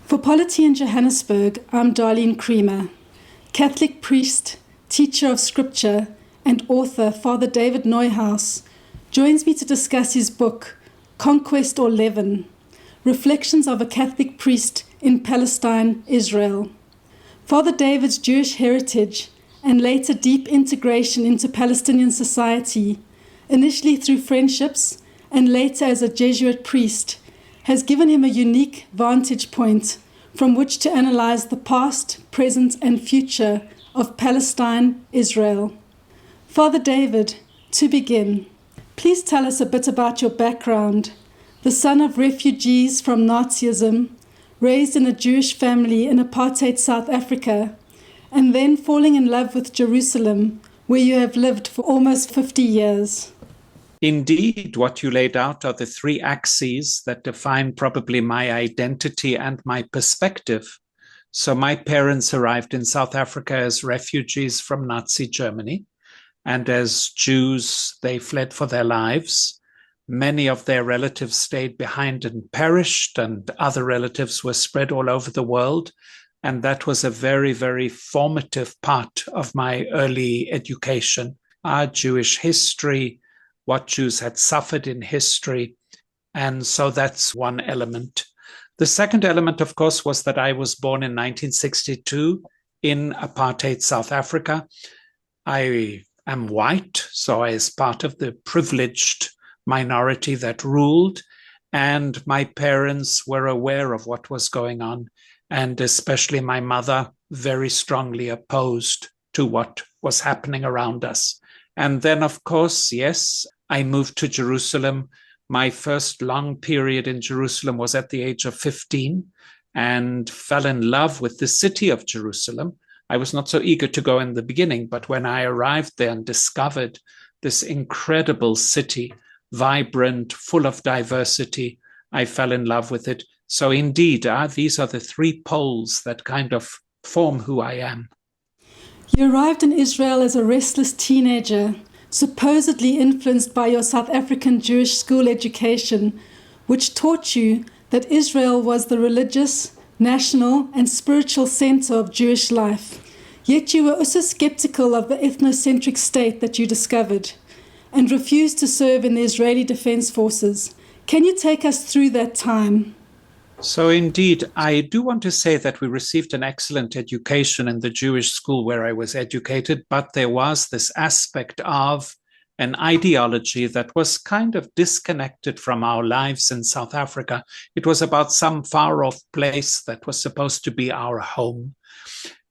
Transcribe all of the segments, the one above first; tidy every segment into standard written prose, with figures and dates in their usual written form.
For Polity in Johannesburg, I'm Darlene Creamer. Catholic priest, teacher of scripture, and author Father David Neuhaus joins me to discuss his book, Conquest or Leaven, Reflections of a Catholic Priest in Palestine, Israel. Father David's Jewish heritage and later deep integration into Palestinian society, initially through friendships and later as a Jesuit priest, has given him a unique vantage point from which to analyse the past, present and future of Palestine, Israel. Father David, to begin, please tell us a bit about your background. The son of refugees from Nazism, raised in a Jewish family in apartheid South Africa, and then falling in love with Jerusalem, where you have lived for almost 50 years. Indeed, what you laid out are the three axes that define probably my identity and my perspective. So my parents arrived in South Africa as refugees from Nazi Germany, and as Jews, they fled for their lives. Many of their relatives stayed behind and perished, and other relatives were spread all over the world. And that was a very, very formative part of my early education. Our Jewish history, what Jews had suffered in history. And so that's one element. The second element, of course, was that I was born in 1962 in apartheid South Africa. I am white, so I was part of the privileged minority that ruled, and my parents were aware of what was going on, and especially my mother very strongly opposed to what was happening around us. And then, of course, yes, I moved to Jerusalem. My first long period in Jerusalem was at the age of 15 and fell in love with the city of Jerusalem. I was not so eager to go in the beginning, but when I arrived there and discovered this incredible city, vibrant, full of diversity, I fell in love with it. So indeed, these are the three poles that kind of form who I am. You arrived in Israel as a restless teenager, supposedly influenced by your South African Jewish school education, which taught you that Israel was the religious, national and spiritual center of Jewish life. Yet you were also skeptical of the ethnocentric state that you discovered and refused to serve in the Israeli Defense Forces. Can you take us through that time? So indeed, I do want to say that we received an excellent education in the Jewish school where I was educated, but there was this aspect of an ideology that was kind of disconnected from our lives in South Africa. It was about some far-off place that was supposed to be our home.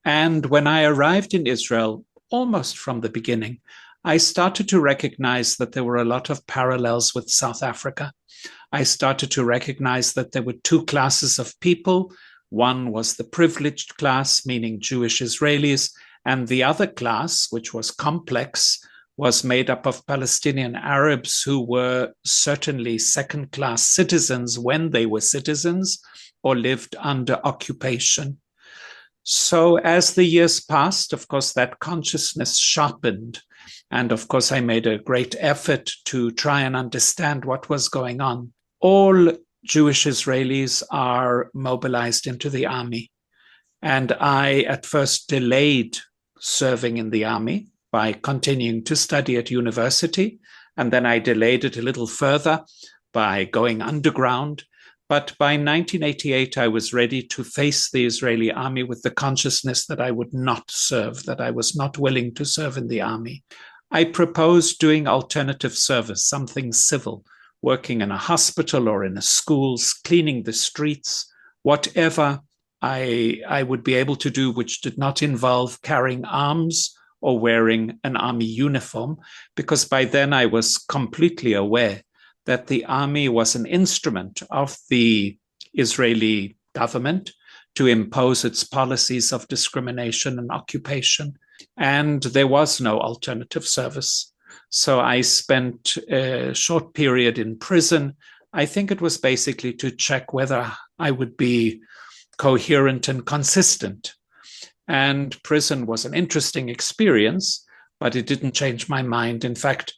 And when I arrived in Israel, almost from the beginning, I started to recognize that there were a lot of parallels with South Africa. I started to recognize that there were two classes of people. One was the privileged class, meaning Jewish Israelis, and the other class, which was complex, was made up of Palestinian Arabs who were certainly second-class citizens when they were citizens or lived under occupation. So as the years passed, of course, that consciousness sharpened. And of course, I made a great effort to try and understand what was going on. All Jewish Israelis are mobilized into the army. And I at first delayed serving in the army by continuing to study at university. And then I delayed it a little further by going underground. But by 1988, I was ready to face the Israeli army with the consciousness that I would not serve, that I was not willing to serve in the army. I proposed doing alternative service, something civil, working in a hospital or in a school, cleaning the streets, whatever I would be able to do which did not involve carrying arms or wearing an army uniform, because by then I was completely aware that the army was an instrument of the Israeli government to impose its policies of discrimination and occupation. And there was no alternative service. So I spent a short period in prison. I think it was basically to check whether I would be coherent and consistent. And prison was an interesting experience, but it didn't change my mind. In fact,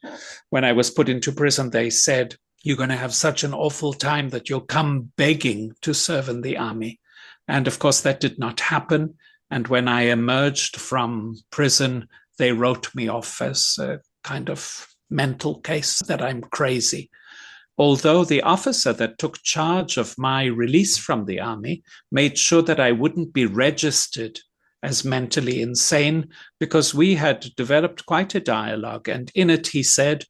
when I was put into prison, they said, "You're going to have such an awful time that you'll come begging to serve in the army." And of course, that did not happen. And when I emerged from prison, they wrote me off as a kind of mental case, that I'm crazy. Although the officer that took charge of my release from the army made sure that I wouldn't be registered as mentally insane, because we had developed quite a dialogue. And in it, he said,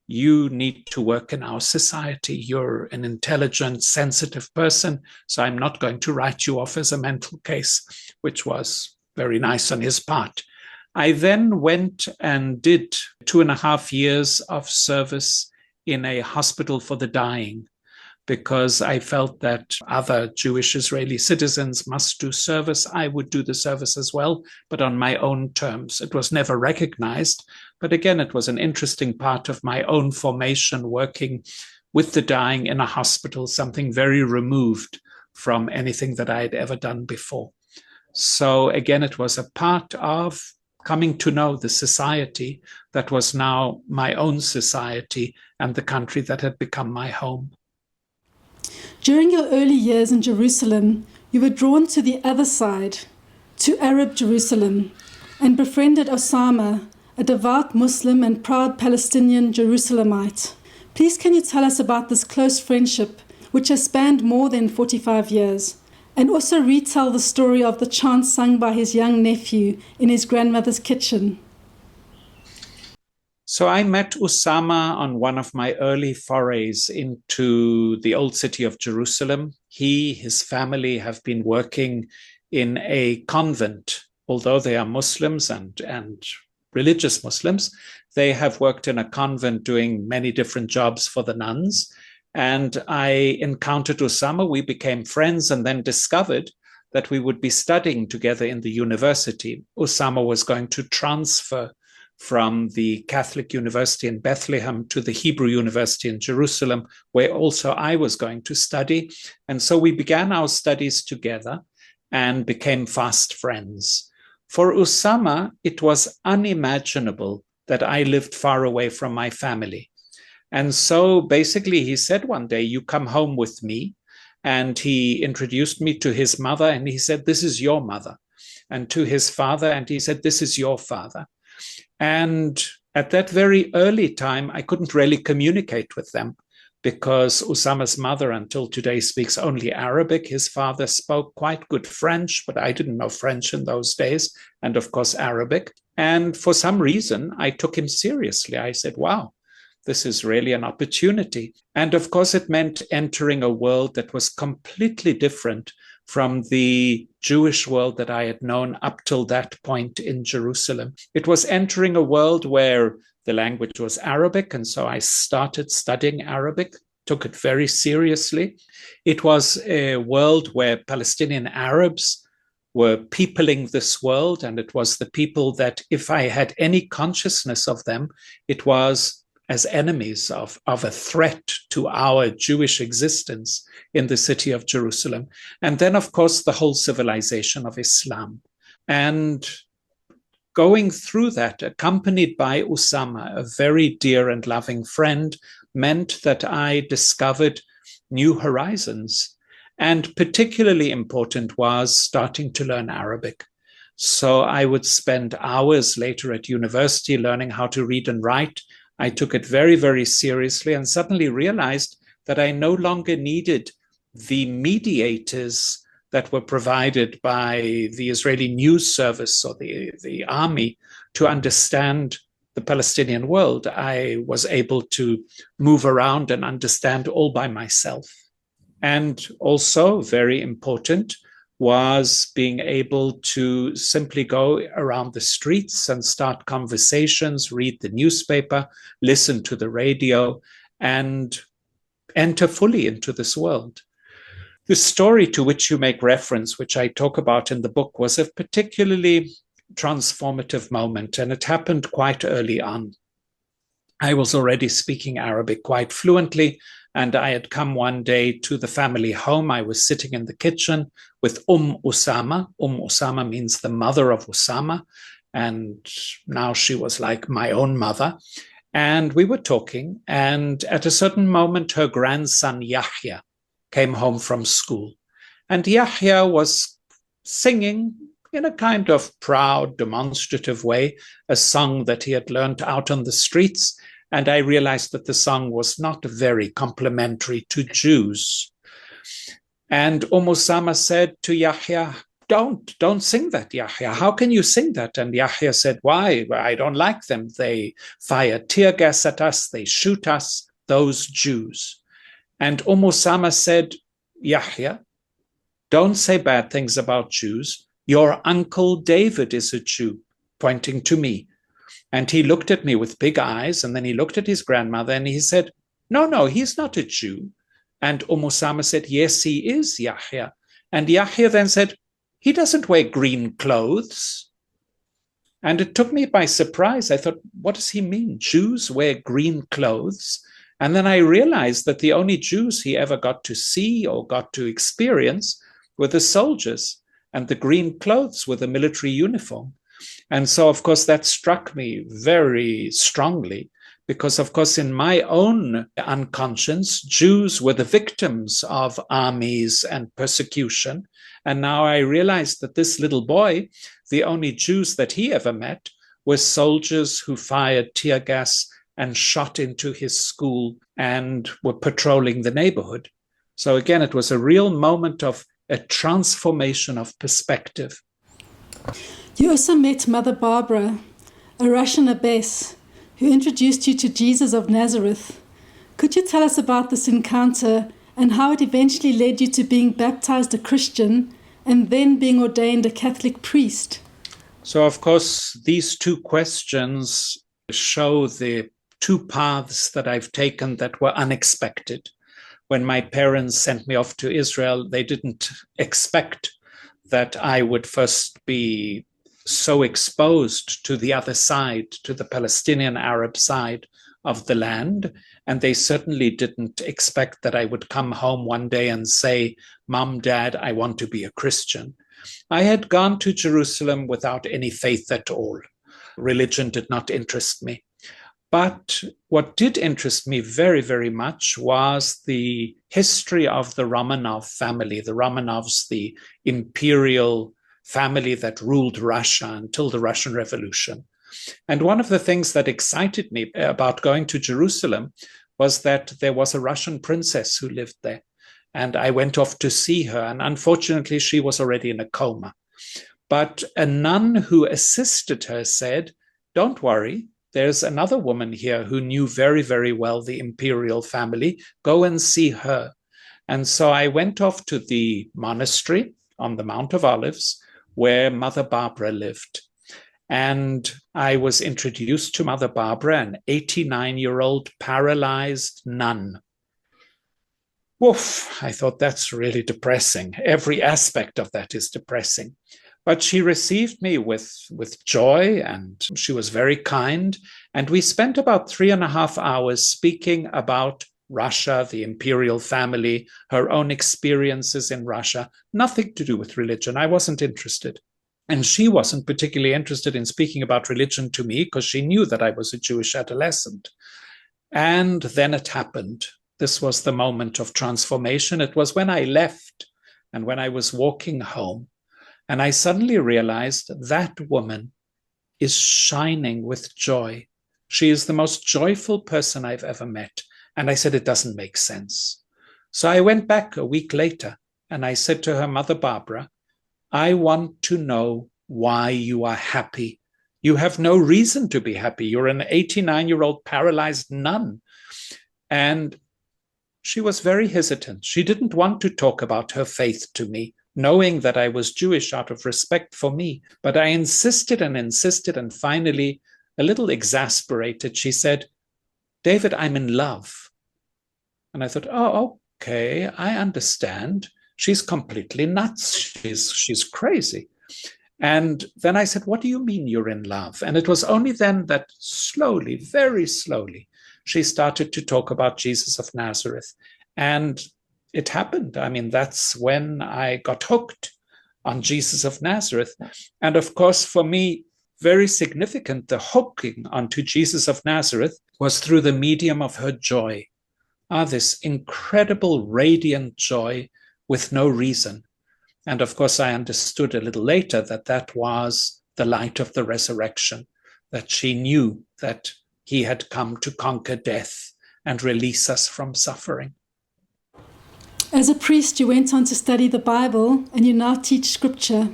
you need to work in our society. You're an intelligent, sensitive person, so I'm not going to write you off as a mental case, which was very nice on his part. I then went and did 2.5 years of service in a hospital for the dying, because I felt that other Jewish Israeli citizens must do service. I would do the service as well, but on my own terms. It was never recognized. But again, it was an interesting part of my own formation, working with the dying in a hospital, something very removed from anything that I had ever done before. So again, it was a part of coming to know the society that was now my own society and the country that had become my home. During your early years in Jerusalem, you were drawn to the other side, to Arab Jerusalem, and befriended Osama, a devout Muslim and proud Palestinian Jerusalemite. Please can you tell us about this close friendship, which has spanned more than 45 years, and also retell the story of the chant sung by his young nephew in his grandmother's kitchen? So I met Osama on one of my early forays into the old city of Jerusalem. His family have been working in a convent. Although they are Muslims and religious Muslims, they have worked in a convent doing many different jobs for the nuns. And I encountered Osama. We became friends and then discovered that we would be studying together in the university. Osama was going to transfer from the Catholic University in Bethlehem to the Hebrew University in Jerusalem, where also I was going to study. And so we began our studies together and became fast friends. For Osama, it was unimaginable that I lived far away from my family. And so basically he said one day, you come home with me. And he introduced me to his mother and he said, this is your mother. And to his father, and he said, this is your father. And at that very early time, I couldn't really communicate with them because Osama's mother until today speaks only Arabic. His father spoke quite good French, but I didn't know French in those days, and of course Arabic. And for some reason, I took him seriously. I said, wow, this is really an opportunity. And of course, it meant entering a world that was completely different from the Jewish world that I had known up till that point in Jerusalem. It was entering a world where the language was Arabic, and so I started studying Arabic, took it very seriously. It was a world where Palestinian Arabs were peopling this world, and it was the people that, if I had any consciousness of them, it was as enemies of a threat to our Jewish existence in the city of Jerusalem. And then, of course, the whole civilization of Islam. And going through that, accompanied by Osama, a very dear and loving friend, meant that I discovered new horizons. And particularly important was starting to learn Arabic. So I would spend hours later at university learning how to read and write. I took it very, very seriously and suddenly realized that I no longer needed the mediators that were provided by the Israeli news service or the army to understand the Palestinian world. I was able to move around and understand all by myself. And also, very important, was being able to simply go around the streets and start conversations, read the newspaper, listen to the radio, and enter fully into this world. The story to which you make reference, which I talk about in the book, was a particularly transformative moment, and it happened quite early on. I was already speaking Arabic quite fluently, and I had come one day to the family home. I was sitting in the kitchen with Osama. Osama means the mother of Osama, and now she was like my own mother. And we were talking, and at a certain moment, her grandson Yahya came home from school. And Yahya was singing in a kind of proud, demonstrative way, a song that he had learned out on the streets. And I realized that the song was not very complimentary to Jews. And Sama said to Yahya, don't sing that, Yahya. How can you sing that? And Yahya said, why? I don't like them. They fire tear gas at us. They shoot us, those Jews. And Sama said, Yahya, don't say bad things about Jews. Your uncle David is a Jew, pointing to me. And he looked at me with big eyes, and then he looked at his grandmother, and he said, no, he's not a Jew. And Sama said, yes, he is, Yahya. And Yahya then said, he doesn't wear green clothes. And it took me by surprise. I thought, what does he mean? Jews wear green clothes? And then I realized that the only Jews he ever got to see or got to experience were the soldiers, and the green clothes were the military uniform. And so, of course, that struck me very strongly because, of course, in my own unconscious, Jews were the victims of armies and persecution. And now I realized that this little boy, the only Jews that he ever met, were soldiers who fired tear gas and shot into his school and were patrolling the neighborhood. So again, it was a real moment of a transformation of perspective. You also met Mother Barbara, a Russian abbess, who introduced you to Jesus of Nazareth. Could you tell us about this encounter and how it eventually led you to being baptized a Christian and then being ordained a Catholic priest? So, of course, these two questions show the two paths that I've taken that were unexpected. When my parents sent me off to Israel, they didn't expect that I would first be so exposed to the other side, to the Palestinian Arab side of the land. And they certainly didn't expect that I would come home one day and say, Mom, Dad, I want to be a Christian. I had gone to Jerusalem without any faith at all. Religion did not interest me. But what did interest me very, very much was the history of the Romanov family. The Romanovs, the imperial family that ruled Russia until the Russian Revolution. And one of the things that excited me about going to Jerusalem was that there was a Russian princess who lived there. And I went off to see her. And unfortunately, she was already in a coma. But a nun who assisted her said, don't worry. There's another woman here who knew very, very well the imperial family. Go and see her. And so I went off to the monastery on the Mount of Olives where Mother Barbara lived. And I was introduced to Mother Barbara, an 89-year-old paralyzed nun. Woof, I thought that's really depressing. Every aspect of that is depressing. But she received me with joy, and she was very kind. And we spent about 3.5 hours speaking about Russia, the imperial family, her own experiences in Russia, nothing to do with religion. I wasn't interested. And she wasn't particularly interested in speaking about religion to me because she knew that I was a Jewish adolescent. And then it happened. This was the moment of transformation. It was when I left and when I was walking home. And I suddenly realized that woman is shining with joy. She is the most joyful person I've ever met. And I said, it doesn't make sense. So I went back a week later and I said to her, Mother Barbara, I want to know why you are happy. You have no reason to be happy. You're an 89-year-old paralyzed nun. And she was very hesitant. She didn't want to talk about her faith to me, knowing that I was Jewish out of respect for me. But I insisted, and finally, a little exasperated, she said, David, I'm in love. And I thought, oh, okay, I understand. She's completely nuts. She's crazy. And then I said, what do you mean you're in love? And it was only then that slowly, very slowly, she started to talk about Jesus of Nazareth. And it happened. I mean, that's when I got hooked on Jesus of Nazareth. And of course, for me, very significant, the hooking onto Jesus of Nazareth was through the medium of her joy. This incredible, radiant joy with no reason. And of course, I understood a little later that that was the light of the resurrection, that she knew that he had come to conquer death and release us from suffering. As a priest, you went on to study the Bible and you now teach scripture.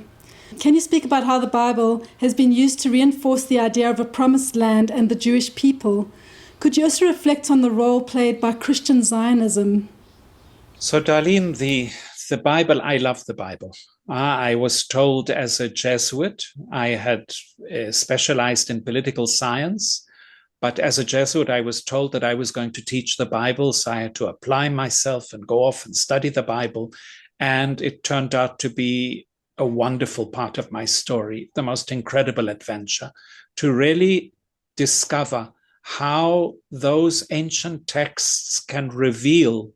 Can you speak about how the Bible has been used to reinforce the idea of a promised land and the Jewish people? Could you also reflect on the role played by Christian Zionism? So, Darlene, the Bible, I love the Bible. I was told as a Jesuit, I had specialized in political science, but as a Jesuit, I was told that I was going to teach the Bible, so I had to apply myself and go off and study the Bible. And it turned out to be a wonderful part of my story, the most incredible adventure, to really discover how those ancient texts can reveal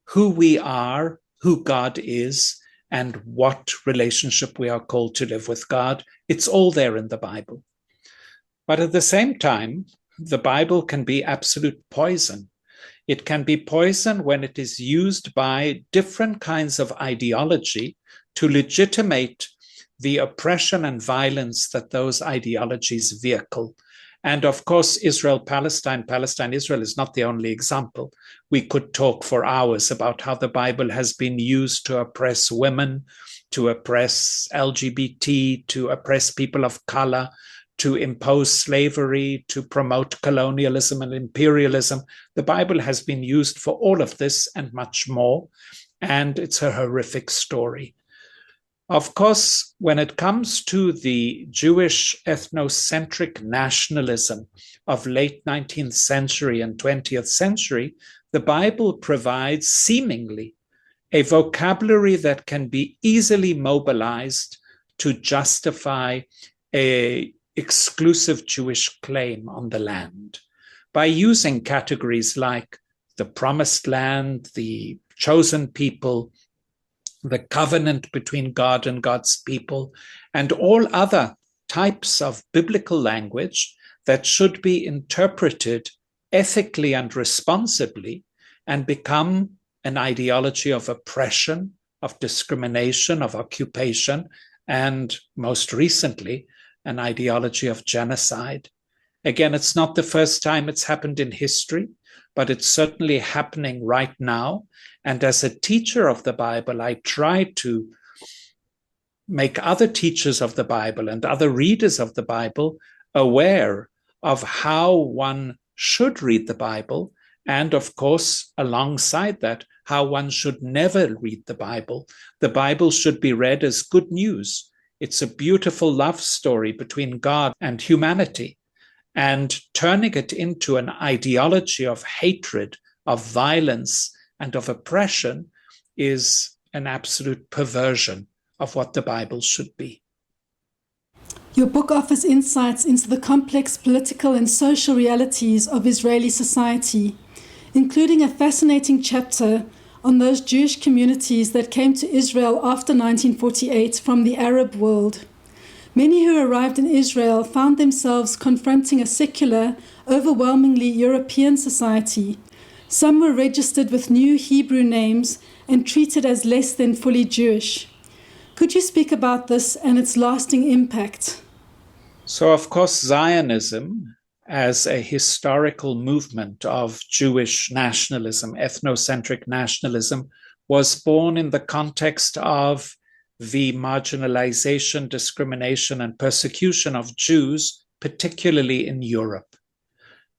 who we are, who God is, and what relationship we are called to live with God. It's all there in the Bible. But at the same time, the Bible can be absolute poison. It can be poison when it is used by different kinds of ideology to legitimate the oppression and violence that those ideologies vehicle. And of course, Palestine, Israel is not the only example. We could talk for hours about how the Bible has been used to oppress women, to oppress LGBT, to oppress people of color, to impose slavery, to promote colonialism and imperialism. The Bible has been used for all of this and much more, and it's a horrific story. Of course, when it comes to the Jewish ethnocentric nationalism of late 19th century and 20th century, the Bible provides seemingly a vocabulary that can be easily mobilized to justify an exclusive Jewish claim on the land by using categories like the promised land, the chosen people, the covenant between God and God's people, and all other types of biblical language that should be interpreted ethically and responsibly and become an ideology of oppression, of discrimination, of occupation, and most recently, an ideology of genocide. Again, it's not the first time it's happened in history, but it's certainly happening right now. And as a teacher of the Bible, I try to make other teachers of the Bible and other readers of the Bible aware of how one should read the Bible. And of course, alongside that, how one should never read the Bible. The Bible should be read as good news. It's a beautiful love story between God and humanity. And turning it into an ideology of hatred, of violence, and of oppression is an absolute perversion of what the Bible should be. Your book offers insights into the complex political and social realities of Israeli society, including a fascinating chapter on those Jewish communities that came to Israel after 1948 from the Arab world. Many who arrived in Israel found themselves confronting a secular, overwhelmingly European society. Some were registered with new Hebrew names and treated as less than fully Jewish. Could you speak about this and its lasting impact? So, of course, Zionism, as a historical movement of Jewish nationalism, ethnocentric nationalism, was born in the context of the marginalization, discrimination, and persecution of Jews, particularly in Europe.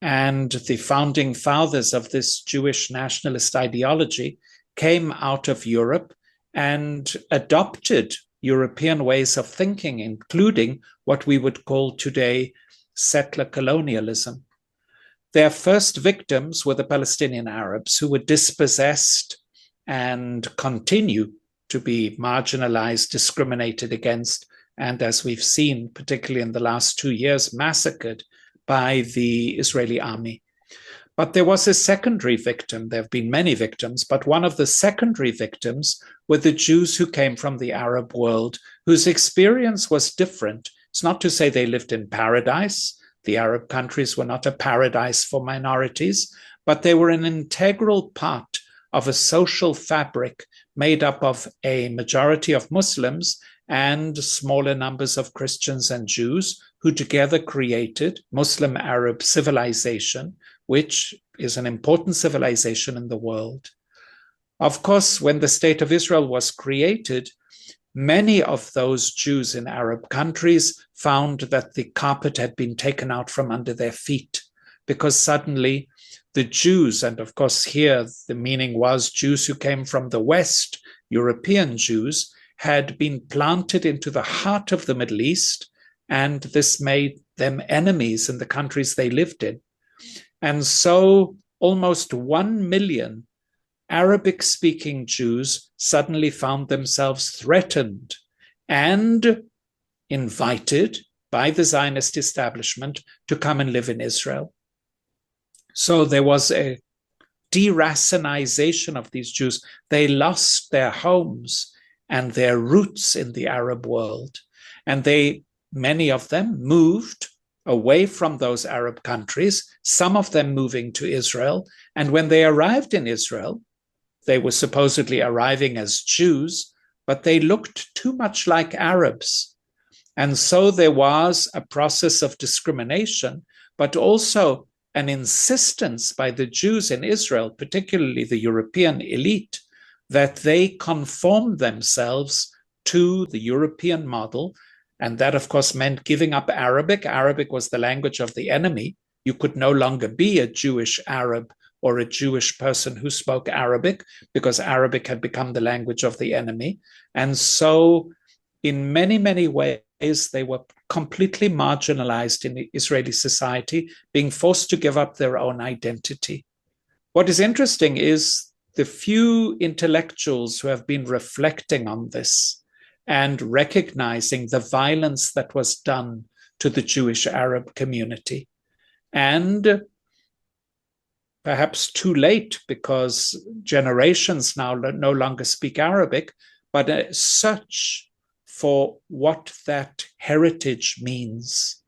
And the founding fathers of this Jewish nationalist ideology came out of Europe and adopted European ways of thinking, including what we would call today settler colonialism. Their first victims were the Palestinian Arabs, who were dispossessed and continue to be marginalized, discriminated against, and as we've seen, particularly in the last 2 years, massacred by the Israeli army. But there was a secondary victim. There have been many victims, but one of the secondary victims were the Jews who came from the Arab world, whose experience was different. It's not to say they lived in paradise. The Arab countries were not a paradise for minorities, but they were an integral part of a social fabric made up of a majority of Muslims and smaller numbers of Christians and Jews, who together created Muslim-Arab civilization, which is an important civilization in the world. Of course, when the State of Israel was created, many of those Jews in Arab countries found that the carpet had been taken out from under their feet, because suddenly the Jews, and of course here the meaning was Jews who came from the West, European Jews, had been planted into the heart of the Middle East, and this made them enemies in the countries they lived in. And so almost 1 million Arabic-speaking Jews suddenly found themselves threatened and invited by the Zionist establishment to come and live in Israel. So there was a deracinization of these Jews. They lost their homes and their roots in the Arab world. And many of them moved away from those Arab countries, some of them moving to Israel. And when they arrived in Israel, they were supposedly arriving as Jews, but they looked too much like Arabs. And so there was a process of discrimination, but also an insistence by the Jews in Israel, particularly the European elite, that they conform themselves to the European model. And that, of course, meant giving up Arabic. Arabic was the language of the enemy. You could no longer be a Jewish Arab or a Jewish person who spoke Arabic, because Arabic had become the language of the enemy. And so in many, many ways, they were completely marginalized in Israeli society, being forced to give up their own identity. What is interesting is the few intellectuals who have been reflecting on this and recognizing the violence that was done to the Jewish Arab community. And perhaps too late, because generations now no longer speak Arabic, but a search for what that heritage means.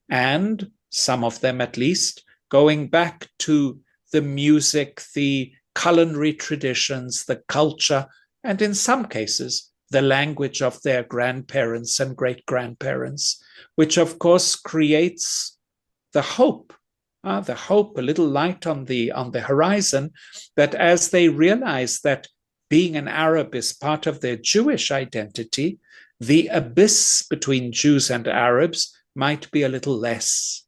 And some of them, at least, going back to the music, the culinary traditions, the culture, and in some cases, the language of their grandparents and great-grandparents, which of course creates the hope, a little light on the horizon, that as they realize that being an Arab is part of their Jewish identity, the abyss between Jews and Arabs might be a little less.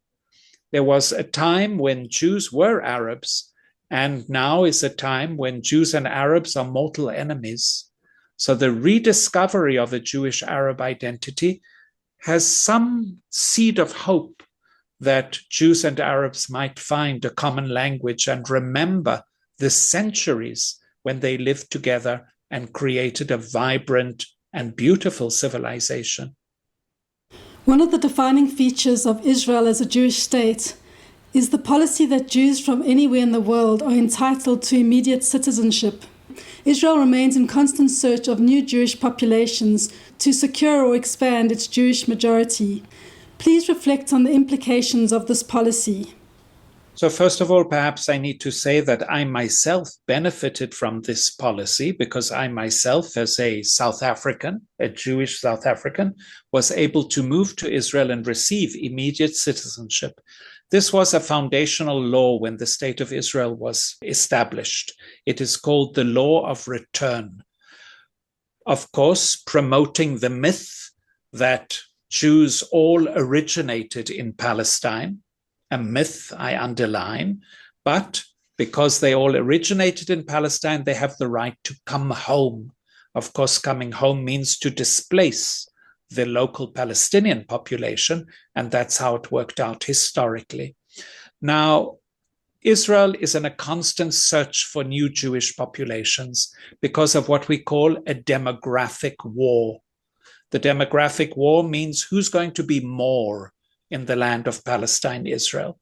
There was a time when Jews were Arabs, and now is a time when Jews and Arabs are mortal enemies. So the rediscovery of a Jewish Arab identity has some seed of hope that Jews and Arabs might find a common language and remember the centuries when they lived together and created a vibrant and beautiful civilization. One of the defining features of Israel as a Jewish state is the policy that Jews from anywhere in the world are entitled to immediate citizenship. Israel remains in constant search of new Jewish populations to secure or expand its Jewish majority. Please reflect on the implications of this policy. So first of all, perhaps I need to say that I myself benefited from this policy, because I myself, as a South African, a Jewish South African, was able to move to Israel and receive immediate citizenship. This was a foundational law when the State of Israel was established. It is called the Law of Return. Of course, promoting the myth that Jews all originated in Palestine, a myth I underline, but because they all originated in Palestine, they have the right to come home. Of course, coming home means to displace the local Palestinian population, and that's how it worked out historically. Now, Israel is in a constant search for new Jewish populations because of what we call a demographic war. The demographic war means who's going to be more in the land of Palestine, Israel.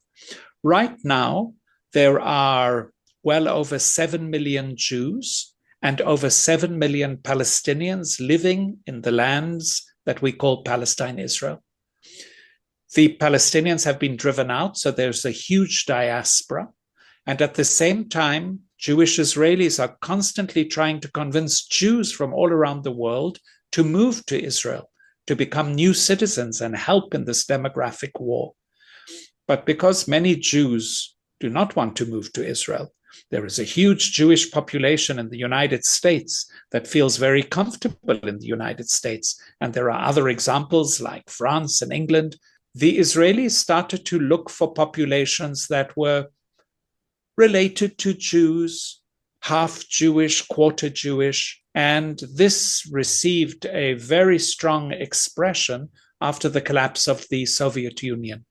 Right now, there are well over 7 million Jews and over 7 million Palestinians living in the lands that we call Palestine, Israel. The Palestinians have been driven out, so there's a huge diaspora. And at the same time, Jewish Israelis are constantly trying to convince Jews from all around the world to move to Israel, to become new citizens and help in this demographic war. But because many Jews do not want to move to Israel, there is a huge Jewish population in the United States that feels very comfortable in the United States. And there are other examples like France and England. The Israelis started to look for populations that were related to Jews, half Jewish, quarter Jewish. And this received a very strong expression after the collapse of the Soviet Union.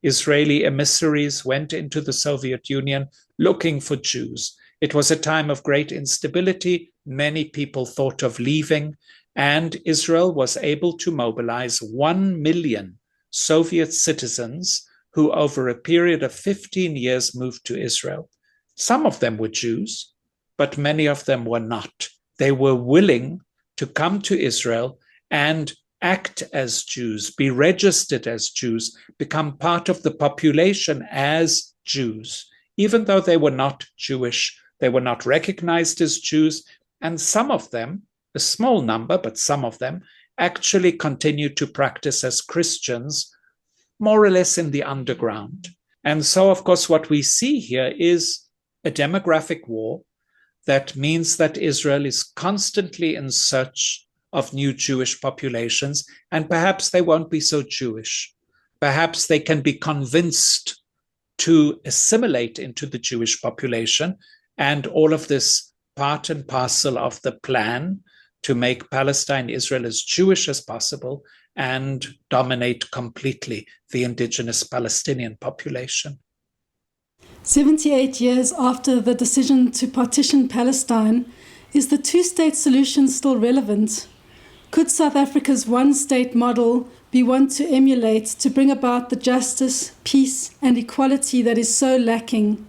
Israeli emissaries went into the Soviet Union looking for Jews. It was a time of great instability. Many people thought of leaving, and Israel was able to mobilize 1 million Soviet citizens who over a period of 15 years moved to Israel. Some of them were Jews, but many of them were not. They were willing to come to Israel and act as Jews, be registered as Jews, become part of the population as Jews, even though they were not Jewish, they were not recognized as Jews, and some of them, a small number, but some of them, actually continued to practice as Christians, more or less in the underground. And so, of course, what we see here is a demographic war that means that Israel is constantly in search of new Jewish populations, and perhaps they won't be so Jewish. Perhaps they can be convinced to assimilate into the Jewish population, and all of this part and parcel of the plan to make Palestine, Israel as Jewish as possible and dominate completely the indigenous Palestinian population. 78 years after the decision to partition Palestine, is the two-state solution still relevant? Could South Africa's one-state model be one to emulate to bring about the justice, peace, and equality that is so lacking?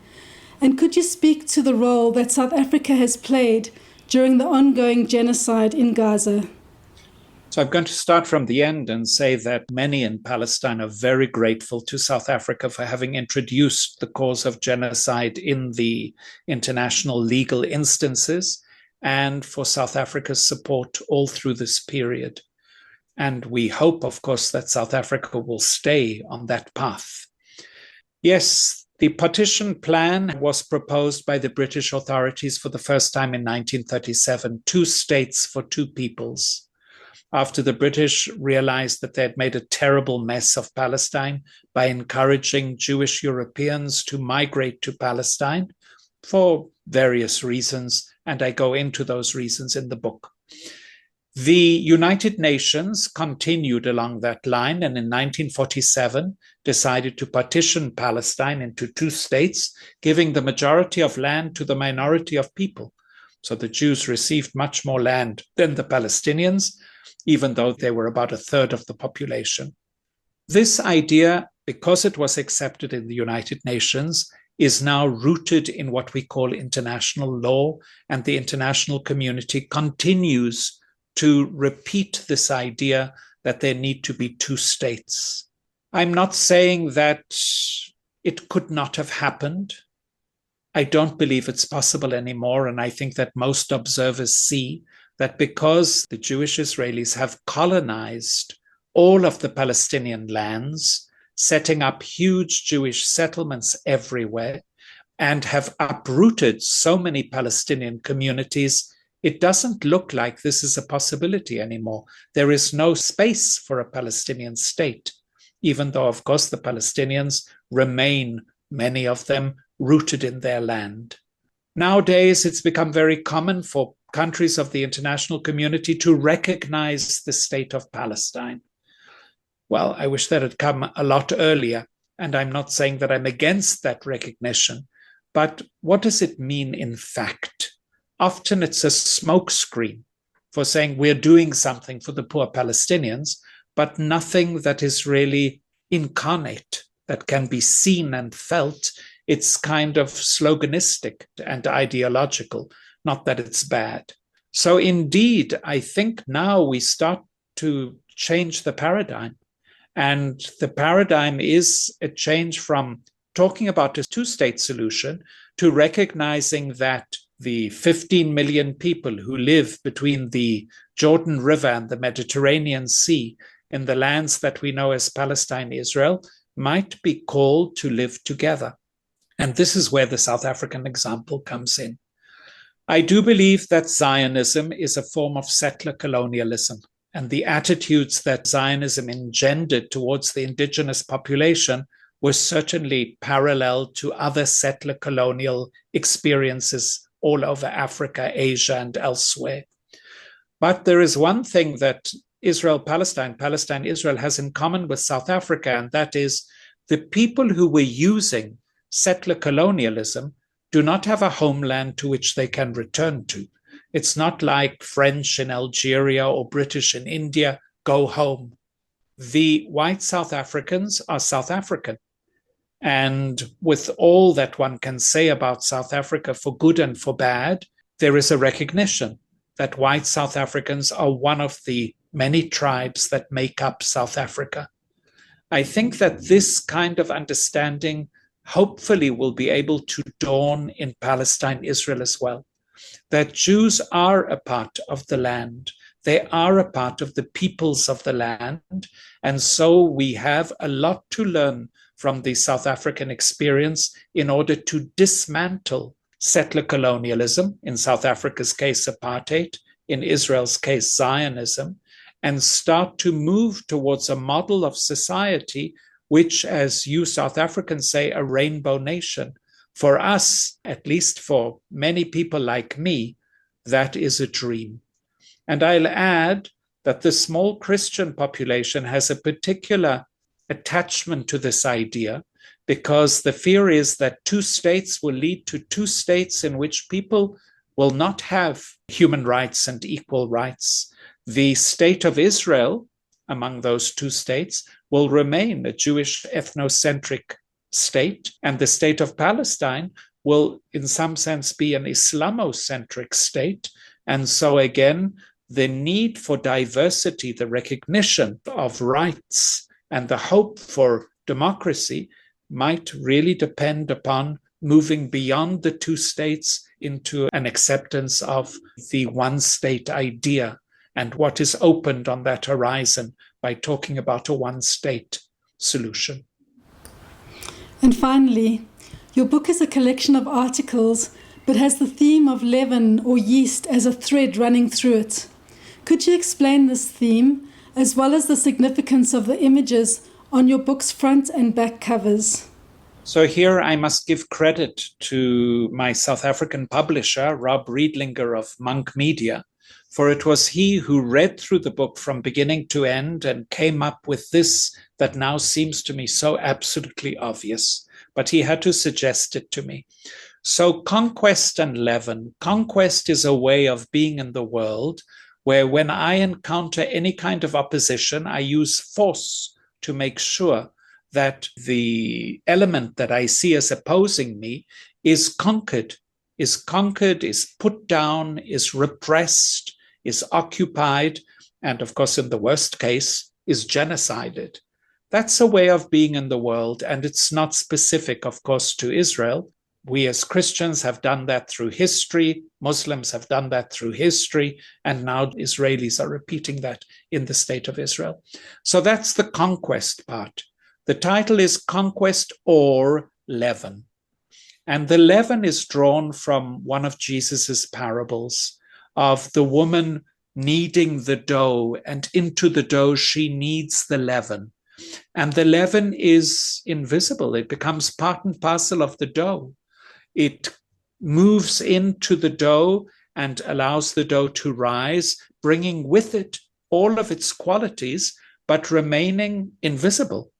And could you speak to the role that South Africa has played during the ongoing genocide in Gaza? So I'm going to start from the end and say that many in Palestine are very grateful to South Africa for having introduced the cause of genocide in the international legal instances, and for South Africa's support all through this period. And we hope, of course, that South Africa will stay on that path. Yes, the partition plan was proposed by the British authorities for the first time in 1937, 2 states for 2 peoples. After the British realized that they had made a terrible mess of Palestine by encouraging Jewish Europeans to migrate to Palestine for various reasons, and I go into those reasons in the book. The United Nations continued along that line, and in 1947 decided to partition Palestine into 2 states, giving the majority of land to the minority of people. So the Jews received much more land than the Palestinians, even though they were about a third of the population. This idea, because it was accepted in the United Nations, is now rooted in what we call international law, and the international community continues to repeat this idea that there need to be 2 states. I'm not saying that it could not have happened. I don't believe it's possible anymore, and I think that most observers see that because the Jewish Israelis have colonized all of the Palestinian lands, setting up huge Jewish settlements everywhere, and have uprooted so many Palestinian communities, it doesn't look like this is a possibility anymore. There is no space for a Palestinian state, even though, of course, the Palestinians remain, many of them, rooted in their land. Nowadays, it's become very common for countries of the international community to recognize the state of Palestine. Well, I wish that had come a lot earlier, and I'm not saying that I'm against that recognition, but what does it mean in fact? Often it's a smokescreen for saying we're doing something for the poor Palestinians, but nothing that is really incarnate, that can be seen and felt. It's kind of sloganistic and ideological, not that it's bad. So indeed, I think now we start to change the paradigm. And the paradigm is a change from talking about a two-state solution to recognizing that the 15 million people who live between the Jordan River and the Mediterranean Sea in the lands that we know as Palestine and Israel might be called to live together. And this is where the South African example comes in. I do believe that Zionism is a form of settler colonialism, and the attitudes that Zionism engendered towards the indigenous population were certainly parallel to other settler colonial experiences all over Africa, Asia, and elsewhere. But there is one thing that Palestine, Israel has in common with South Africa, and that is the people who were using settler colonialism do not have a homeland to which they can return to. It's not like French in Algeria or British in India, go home. The white South Africans are South African. And with all that one can say about South Africa for good and for bad, there is a recognition that white South Africans are one of the many tribes that make up South Africa. I think that this kind of understanding hopefully will be able to dawn in Palestine, Israel as well, that Jews are a part of the land. They are a part of the peoples of the land. And so we have a lot to learn from the South African experience in order to dismantle settler colonialism, in South Africa's case, apartheid, in Israel's case, Zionism, and start to move towards a model of society which, as you South Africans say, a rainbow nation. For us, at least for many people like me, that is a dream. And I'll add that the small Christian population has a particular attachment to this idea, because the fear is that two states will lead to two states in which people will not have human rights and equal rights. The state of Israel, among those two states, will remain a Jewish ethnocentric state, and the state of Palestine will, in some sense, be an Islamocentric state. And so again, the need for diversity, the recognition of rights, and the hope for democracy might really depend upon moving beyond the two states into an acceptance of the one state idea and what is opened on that horizon by talking about a one state solution. And finally, your book is a collection of articles but has the theme of leaven or yeast as a thread running through it. Could you explain this theme, as well as the significance of the images on your book's front and back covers? So here I must give credit to my South African publisher, Rob Riedlinger of Monk Media, for it was he who read through the book from beginning to end and came up with this that now seems to me so absolutely obvious, but he had to suggest it to me. So Conquest and Leaven. Conquest is a way of being in the world where when I encounter any kind of opposition, I use force to make sure that the element that I see as opposing me is conquered, is put down, is repressed, is occupied, and of course, in the worst case, is genocided. That's a way of being in the world, and it's not specific, of course, to Israel. We as Christians have done that through history, Muslims have done that through history, and now Israelis are repeating that in the state of Israel. So that's the conquest part. The title is Conquest or Leaven. And the leaven is drawn from one of Jesus's parables of the woman kneading the dough, and into the dough she kneads the leaven. And the leaven is invisible. It becomes part and parcel of the dough. It moves into the dough and allows the dough to rise, bringing with it all of its qualities, but remaining invisible.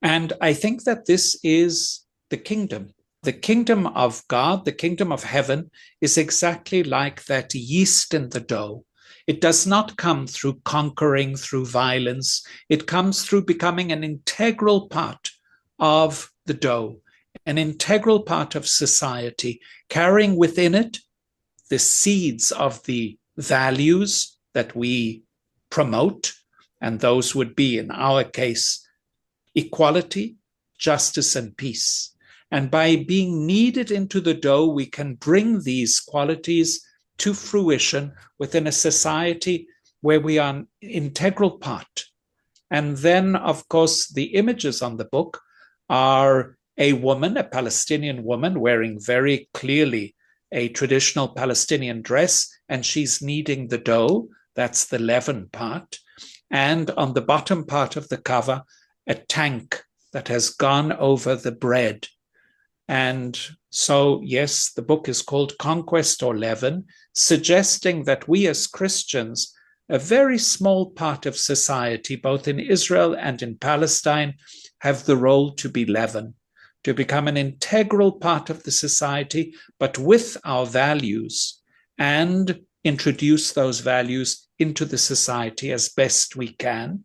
And I think that this is the kingdom. The kingdom of God, the kingdom of heaven, is exactly like that yeast in the dough. It does not come through conquering, through violence. It comes through becoming an integral part of the dough, an integral part of society, carrying within it the seeds of the values that we promote, and those would be, in our case, equality, justice, and peace. And by being kneaded into the dough, we can bring these qualities to fruition within a society where we are an integral part. And then, of course, the images on the book are a woman, a Palestinian woman, wearing very clearly a traditional Palestinian dress, and she's kneading the dough. That's the leaven part. And on the bottom part of the cover, a tank that has gone over the bread. And so, yes, the book is called Conquest or Leaven, suggesting that we as Christians, a very small part of society, both in Israel and in Palestine, have the role to be leaven, to become an integral part of the society, but with our values, and introduce those values into the society as best we can.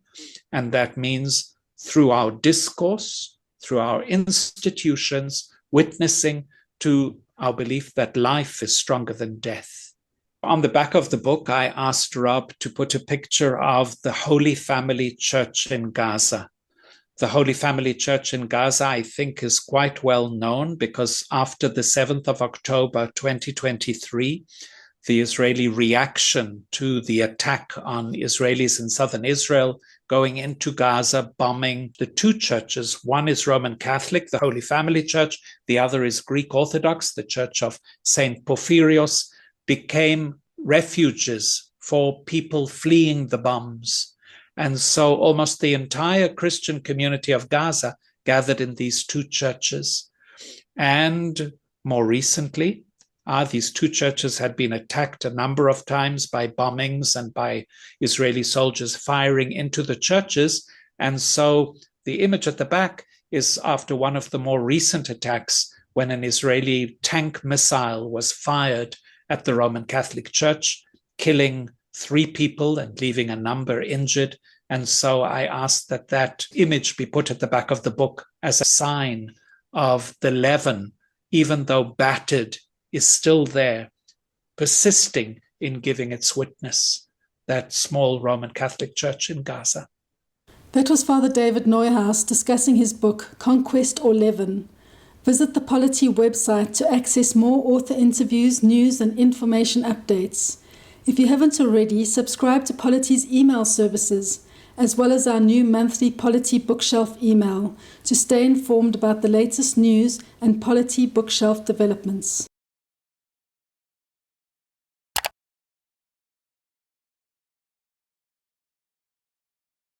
And that means through our discourse, through our institutions, witnessing to our belief that life is stronger than death. On the back of the book, I asked Rob to put a picture of the Holy Family Church in Gaza. The Holy Family Church in Gaza, I think, is quite well known because after the 7th of October 2023, the Israeli reaction to the attack on Israelis in southern Israel, going into Gaza, bombing the two churches. One is Roman Catholic, the Holy Family Church. The other is Greek Orthodox, the Church of St. Porphyrios, became refuges for people fleeing the bombs. And so almost the entire Christian community of Gaza gathered in these two churches. And more recently, these two churches had been attacked a number of times by bombings and by Israeli soldiers firing into the churches. And so the image at the back is after one of the more recent attacks when an Israeli tank missile was fired at the Roman Catholic Church, killing 3 people and leaving a number injured. And so I asked that that image be put at the back of the book as a sign of the leaven, even though battered, is still there, persisting in giving its witness, that small Roman Catholic Church in Gaza. That was Father David Neuhaus discussing his book, Conquest or Leaven. Visit the Polity website to access more author interviews, news, and information updates. If you haven't already, subscribe to Polity's email services, as well as our new monthly Polity Bookshelf email, to stay informed about the latest news and Polity Bookshelf developments.